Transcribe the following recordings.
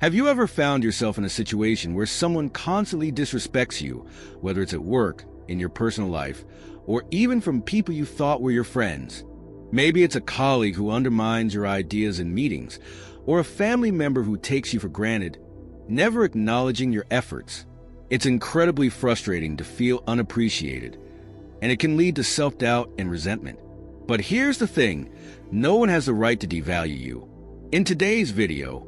Have you ever found yourself in a situation where someone constantly disrespects you, whether it's at work, in your personal life, or even from people you thought were your friends? Maybe it's a colleague who undermines your ideas in meetings, or a family member who takes you for granted, never acknowledging your efforts. It's incredibly frustrating to feel unappreciated, and it can lead to self-doubt and resentment. But here's the thing, no one has the right to devalue you. In today's video,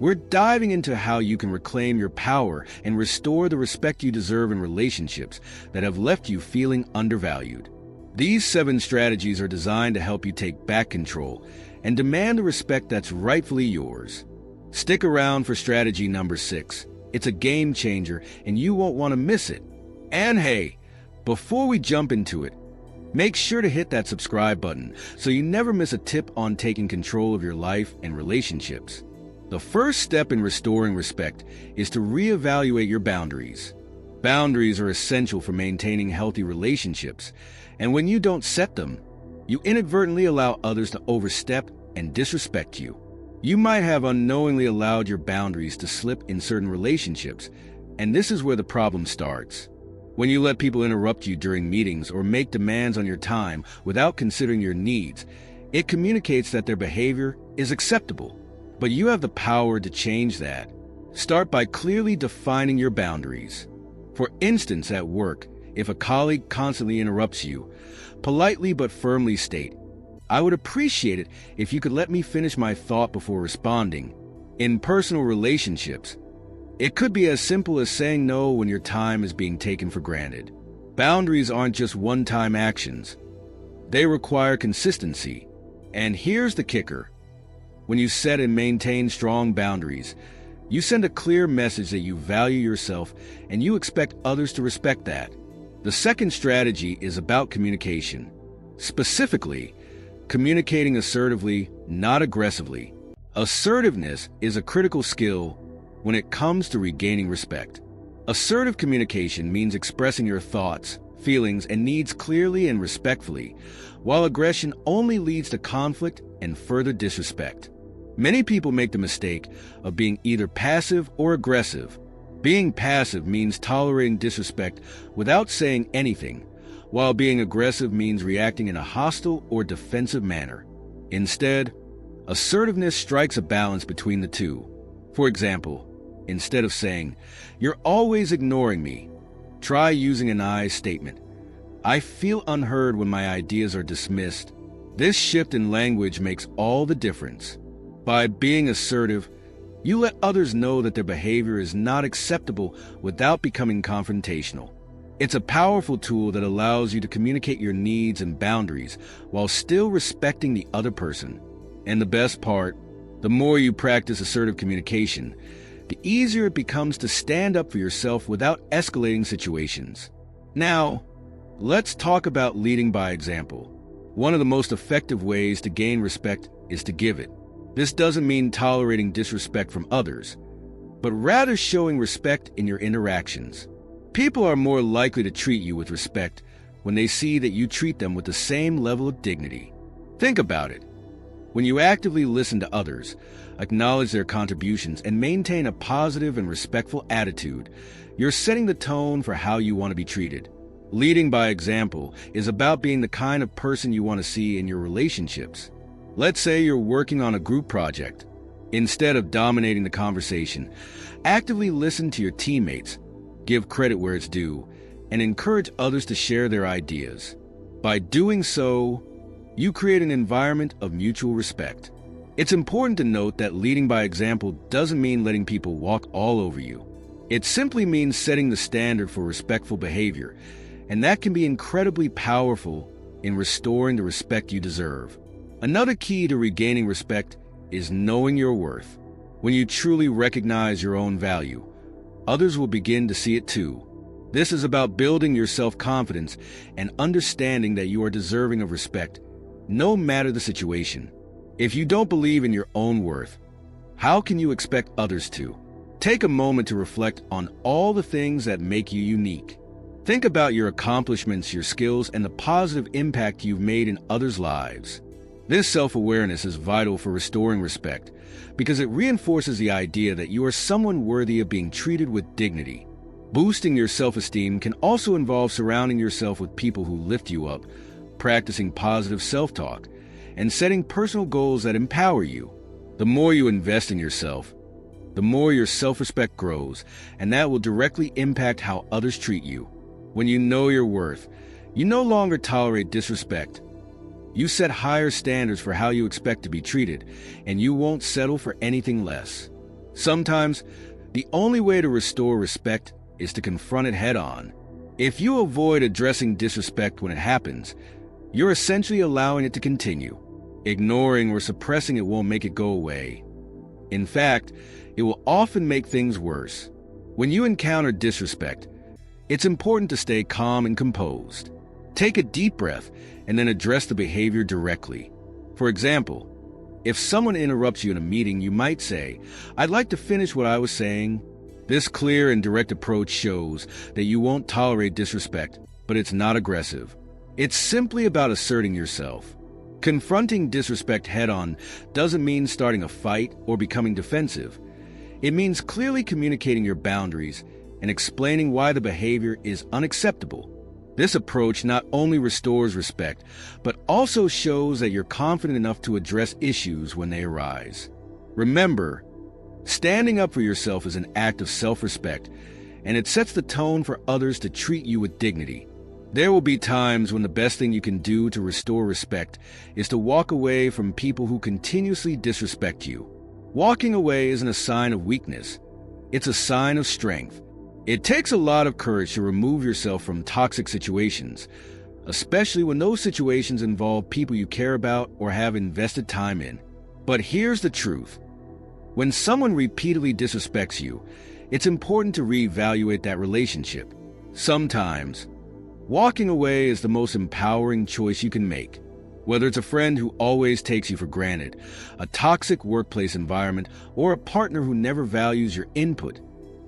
we're diving into how you can reclaim your power and restore the respect you deserve in relationships that have left you feeling undervalued. These 7 strategies are designed to help you take back control and demand the respect that's rightfully yours. Stick around for strategy number 6. It's a game changer and you won't want to miss it. And hey, before we jump into it, make sure to hit that subscribe button so you never miss a tip on taking control of your life and relationships. The first step in restoring respect is to reevaluate your boundaries. Boundaries are essential for maintaining healthy relationships, and when you don't set them, you inadvertently allow others to overstep and disrespect you. You might have unknowingly allowed your boundaries to slip in certain relationships, and this is where the problem starts. When you let people interrupt you during meetings or make demands on your time without considering your needs, it communicates that their behavior is acceptable. But you have the power to change that. Start by clearly defining your boundaries. For instance, at work, if a colleague constantly interrupts you, politely but firmly state, "I would appreciate it if you could let me finish my thought before responding." In personal relationships, it could be as simple as saying no when your time is being taken for granted. Boundaries aren't just one-time actions. They require consistency. And here's the kicker. When you set and maintain strong boundaries, you send a clear message that you value yourself and you expect others to respect that. The second strategy is about communication. Specifically, communicating assertively, not aggressively. Assertiveness is a critical skill when it comes to regaining respect. Assertive communication means expressing your thoughts, feelings, and needs clearly and respectfully, while aggression only leads to conflict and further disrespect. Many people make the mistake of being either passive or aggressive. Being passive means tolerating disrespect without saying anything, while being aggressive means reacting in a hostile or defensive manner. Instead, assertiveness strikes a balance between the two. For example, instead of saying, "You're always ignoring me," try using an I statement. "I feel unheard when my ideas are dismissed." This shift in language makes all the difference. By being assertive, you let others know that their behavior is not acceptable without becoming confrontational. It's a powerful tool that allows you to communicate your needs and boundaries while still respecting the other person. And the best part, the more you practice assertive communication, the easier it becomes to stand up for yourself without escalating situations. Now, let's talk about leading by example. One of the most effective ways to gain respect is to give it. This doesn't mean tolerating disrespect from others, but rather showing respect in your interactions. People are more likely to treat you with respect when they see that you treat them with the same level of dignity. Think about it. When you actively listen to others, acknowledge their contributions, and maintain a positive and respectful attitude, you're setting the tone for how you want to be treated. Leading by example is about being the kind of person you want to see in your relationships. Let's say you're working on a group project. Instead of dominating the conversation, actively listen to your teammates, give credit where it's due, and encourage others to share their ideas. By doing so, you create an environment of mutual respect. It's important to note that leading by example doesn't mean letting people walk all over you. It simply means setting the standard for respectful behavior, and that can be incredibly powerful in restoring the respect you deserve. Another key to regaining respect is knowing your worth. When you truly recognize your own value, others will begin to see it too. This is about building your self-confidence and understanding that you are deserving of respect, no matter the situation. If you don't believe in your own worth, how can you expect others to? Take a moment to reflect on all the things that make you unique. Think about your accomplishments, your skills, and the positive impact you've made in others' lives. This self-awareness is vital for restoring respect because it reinforces the idea that you are someone worthy of being treated with dignity. Boosting your self-esteem can also involve surrounding yourself with people who lift you up, practicing positive self-talk, and setting personal goals that empower you. The more you invest in yourself, the more your self-respect grows, and that will directly impact how others treat you. When you know your worth, you no longer tolerate disrespect. You set higher standards for how you expect to be treated, and you won't settle for anything less. Sometimes, the only way to restore respect is to confront it head-on. If you avoid addressing disrespect when it happens, you're essentially allowing it to continue. Ignoring or suppressing it won't make it go away. In fact, it will often make things worse. When you encounter disrespect, it's important to stay calm and composed. Take a deep breath and then address the behavior directly. For example, if someone interrupts you in a meeting, you might say, "I'd like to finish what I was saying." This clear and direct approach shows that you won't tolerate disrespect, but it's not aggressive. It's simply about asserting yourself. Confronting disrespect head-on doesn't mean starting a fight or becoming defensive. It means clearly communicating your boundaries and explaining why the behavior is unacceptable. This approach not only restores respect, but also shows that you're confident enough to address issues when they arise. Remember, standing up for yourself is an act of self-respect, and it sets the tone for others to treat you with dignity. There will be times when the best thing you can do to restore respect is to walk away from people who continuously disrespect you. Walking away isn't a sign of weakness. It's a sign of strength. It takes a lot of courage to remove yourself from toxic situations, especially when those situations involve people you care about or have invested time in. But here's the truth. When someone repeatedly disrespects you, it's important to reevaluate that relationship. Sometimes, walking away is the most empowering choice you can make. Whether it's a friend who always takes you for granted, a toxic workplace environment, or a partner who never values your input,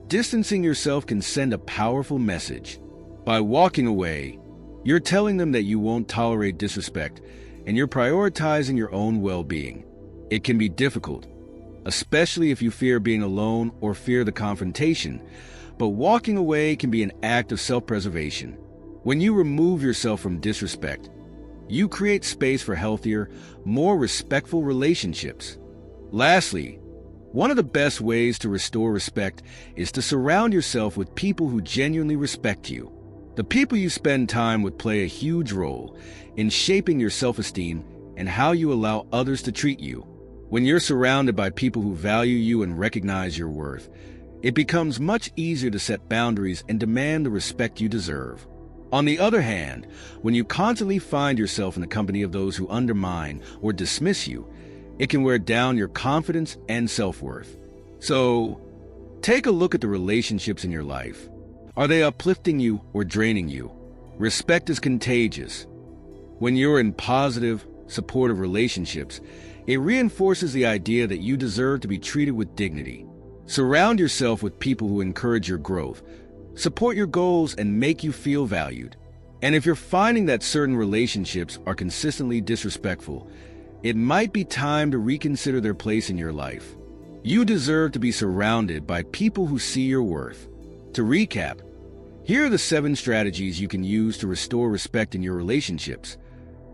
distancing yourself can send a powerful message. By walking away, you're telling them that you won't tolerate disrespect, and you're prioritizing your own well-being. It can be difficult, especially if you fear being alone or fear the confrontation, but walking away can be an act of self-preservation. When you remove yourself from disrespect, you create space for healthier, more respectful relationships. Lastly, one of the best ways to restore respect is to surround yourself with people who genuinely respect you. The people you spend time with play a huge role in shaping your self-esteem and how you allow others to treat you. When you're surrounded by people who value you and recognize your worth, it becomes much easier to set boundaries and demand the respect you deserve. On the other hand, when you constantly find yourself in the company of those who undermine or dismiss you, it can wear down your confidence and self-worth. So, take a look at the relationships in your life. Are they uplifting you or draining you? Respect is contagious. When you're in positive, supportive relationships, it reinforces the idea that you deserve to be treated with dignity. Surround yourself with people who encourage your growth, support your goals, and make you feel valued. And if you're finding that certain relationships are consistently disrespectful, it might be time to reconsider their place in your life. You deserve to be surrounded by people who see your worth. To recap, here are the 7 strategies you can use to restore respect in your relationships.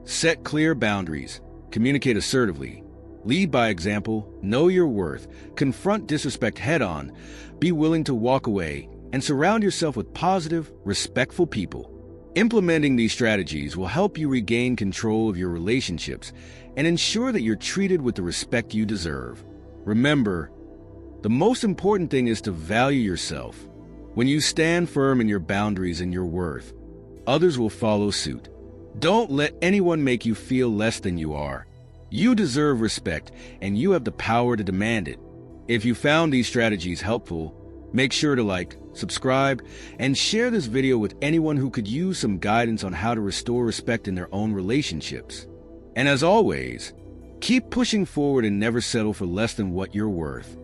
Set clear boundaries, communicate assertively, lead by example, know your worth, confront disrespect head-on, be willing to walk away, and surround yourself with positive, respectful people. Implementing these strategies will help you regain control of your relationships and ensure that you're treated with the respect you deserve. Remember, the most important thing is to value yourself. When you stand firm in your boundaries and your worth, others will follow suit. Don't let anyone make you feel less than you are. You deserve respect, and you have the power to demand it. If you found these strategies helpful, make sure to like, subscribe, and share this video with anyone who could use some guidance on how to restore respect in their own relationships. And as always, keep pushing forward and never settle for less than what you're worth.